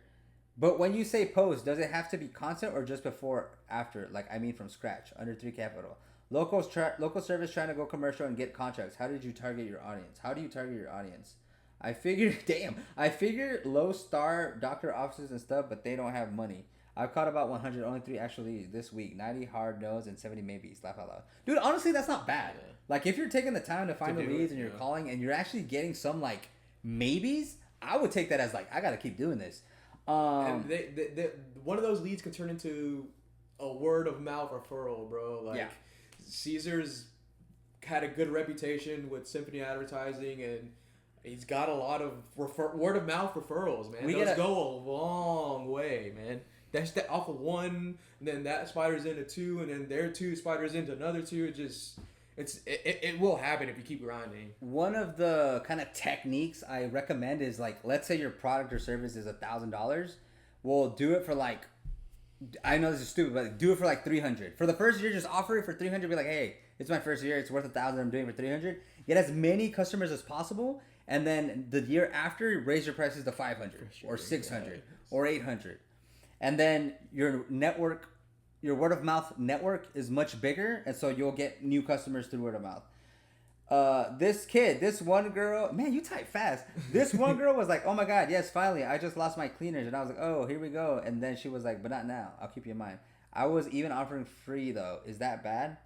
But when you say post, does it have to be content or just before, after? Like, I mean from scratch, under 3 capital. Local service trying to go commercial and get contracts. How did you target your audience? How do you target your audience? I figured low star doctor offices and stuff, but they don't have money. I've caught about 100, only 3 actually this week. 90 hard no's and 70 maybes. Laugh out loud. Dude, honestly, that's not bad. Yeah. Like, if you're taking the time to find the leads and you're calling and you're actually getting some, like, maybes, I would take that as, like, I got to keep doing this. And they, one of those leads could turn into a word of mouth referral, bro. Like, yeah. Caesar's had a good reputation with Symphony Advertising, and he's got a lot of word of mouth referrals, man. Those go a long way, man. That's off of 1, and then that spider's into 2, and then their 2 spiders into another 2. It will happen if you keep grinding. One of the kind of techniques I recommend is, like, let's say your product or service is $1,000. Well, do it for, like, I know this is stupid, but do it for like 300. For the first year, just offer it for 300. Be like, hey, it's my first year. It's worth 1,000. I'm doing it for 300. Get as many customers as possible, and then the year after, raise your prices to 500 or 600 or 800, and then your network, your word of mouth network is much bigger, and so you'll get new customers through word of mouth. This one girl, man, you type fast. This one girl was like, oh my God, yes, finally, I just lost my cleaners. And I was like, oh, here we go. And then she was like, but not now. I'll keep you in mind. I was even offering free though. Is that bad?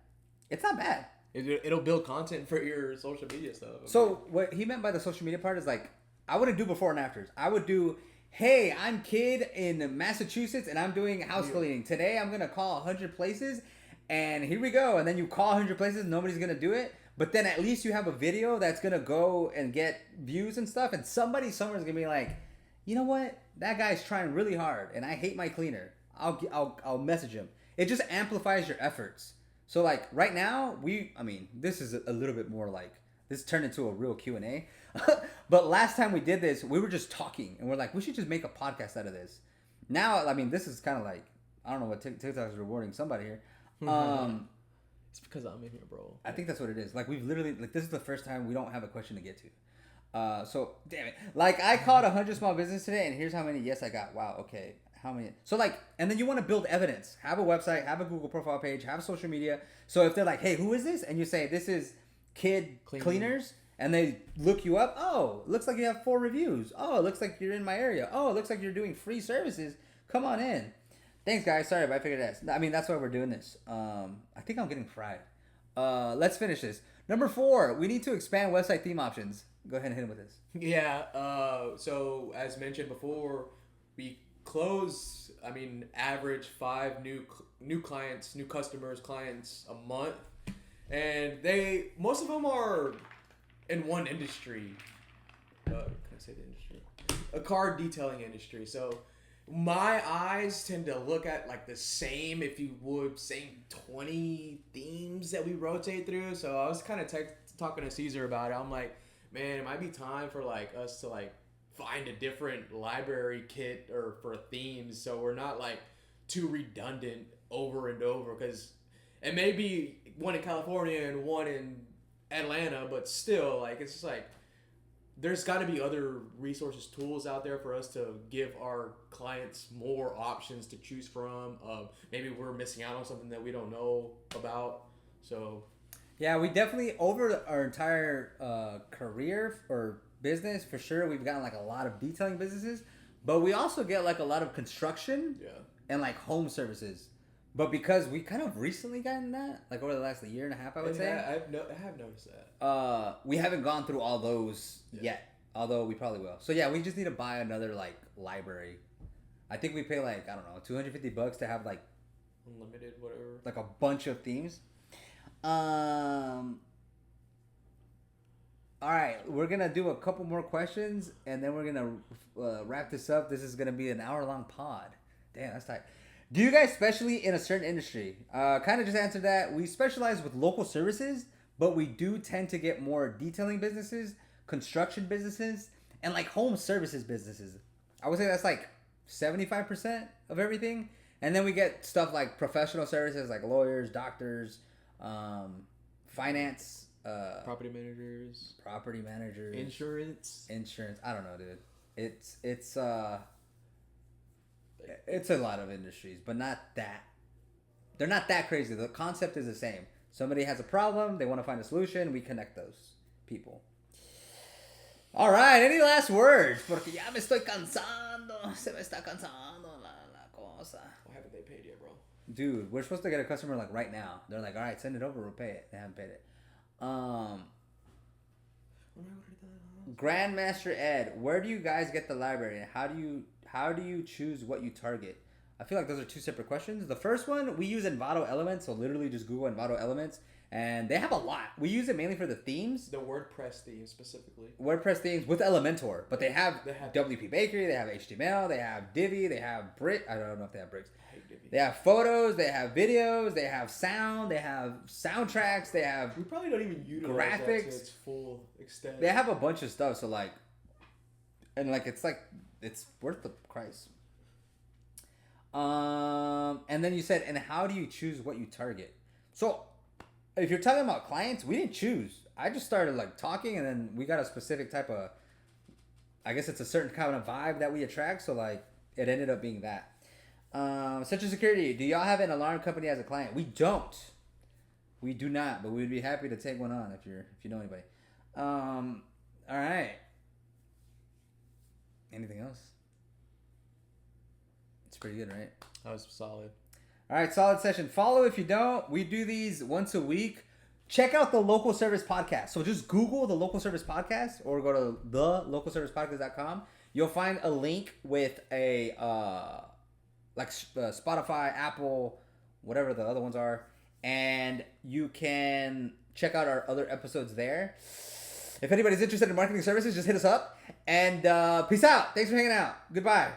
It's not bad. It'll build content for your social media stuff. Okay. So what he meant by the social media part is, like, I wouldn't do before and afters. I would do, hey, I'm Kid in Massachusetts and I'm doing house cleaning. Today I'm going to call 100 places and here we go. And then you call 100 places, nobody's going to do it. But then at least you have a video that's going to go and get views and stuff. And somebody somewhere is going to be like, you know what? That guy's trying really hard and I hate my cleaner. I'll message him. It just amplifies your efforts. So, like, right now, this is a little bit more like, this turned into a real Q&A. But last time we did this, we were just talking. And we're like, we should just make a podcast out of this. Now, I mean, this is kind of like, I don't know what TikTok is rewarding somebody here. It's because I'm in here, bro. I think that's what it is. Like, we've literally, like, this is the first time we don't have a question to get to. So, damn it. Like, I called 100 small business today, and here's how many yes I got. Wow, okay. How many? So, like, and then you want to build evidence. Have a website, have a Google profile page, have social media. So if they're like, hey, who is this? And you say, this is Kid Cleaners. And they look you up. Oh, looks like you have 4 reviews. Oh, it looks like you're in my area. Oh, it looks like you're doing free services. Come on in. Thanks, guys. Sorry, but I figured that's why we're doing this. I think I'm getting fried. Let's finish this. Number 4, we need to expand website theme options. Go ahead and hit him with this. Yeah. So as mentioned before, we close. I mean, average 5 new clients, new customers, clients a month, and most of them are in one industry. Can I say the industry? A car detailing industry. So my eyes tend to look at like the same, if you would, same 20 themes that we rotate through. So I was kind of talking to Caesar about it. I'm like, man, it might be time for like us to like find a different library kit or for themes, so we're not like too redundant over and over. Because it may be one in California and one in Atlanta, but still, like, it's just like there's got to be other resources, tools out there for us to give our clients more options to choose from. Maybe we're missing out on something that we don't know about. So yeah, we definitely, over our entire career or business, for sure, we've gotten like a lot of detailing businesses, but we also get like a lot of construction and like home services. But because we kind of recently gotten that, like over the last year and a half, I would say. I have noticed that. We haven't gone through all those yet, although we probably will. So yeah, we just need to buy another like library. I think we pay like, I don't know, $250 to have like unlimited whatever, like a bunch of themes. All right, we're gonna do a couple more questions and then we're gonna wrap this up. This is gonna be an hour-long pod. Damn, that's tight. Do you guys specially in a certain industry? Kind of just answered that. We specialize with local services, but we do tend to get more detailing businesses, construction businesses, and like home services businesses. I would say that's like 75% of everything. And then we get stuff like professional services like lawyers, doctors, finance, property managers, insurance. I don't know, dude. It's a lot of industries, but not that. They're not that crazy. The concept is the same. Somebody has a problem, they want to find a solution, we connect those people. All right, any last words? Porque ya me estoy cansando. Se me está cansando la cosa. Why haven't they paid yet, bro? Dude, we're supposed to get a customer like right now. They're like, all right, send it over, we'll pay it. They haven't paid it. Grandmaster Ed, where do you guys get the library? How do you choose what you target? I feel like those are two separate questions. The first one, we use Envato Elements, so literally just Google Envato Elements, and they have a lot. We use it mainly for the themes. The WordPress themes specifically. WordPress themes with Elementor, but they have WP Bakery, they have HTML, they have Divi, they have Brit. I don't know if they have bricks. I hate Divi. They have photos, they have videos, they have sound, they have soundtracks, they have we probably don't even utilize graphics that to its full extent. They have a bunch of stuff, so like, and like it's worth the price. And then you said, and how do you choose what you target? So if you're talking about clients, we didn't choose. I just started like talking, and then we got a specific type of, I guess it's a certain kind of vibe that we attract. So like it ended up being that. Social Security, do y'all have an alarm company as a client? We don't. We do not, but we'd be happy to take one on if you know anybody. All right. Anything else? It's pretty good, right? That was solid. All right, solid session. Follow if you don't. We do these once a week. Check out the Local Service Podcast. So just Google the Local Service Podcast or go to thelocalservicepodcast.com. You'll find a link with a Spotify, Apple, whatever the other ones are, and you can check out our other episodes there. If anybody's interested in marketing services, just hit us up. And peace out. Thanks for hanging out. Goodbye.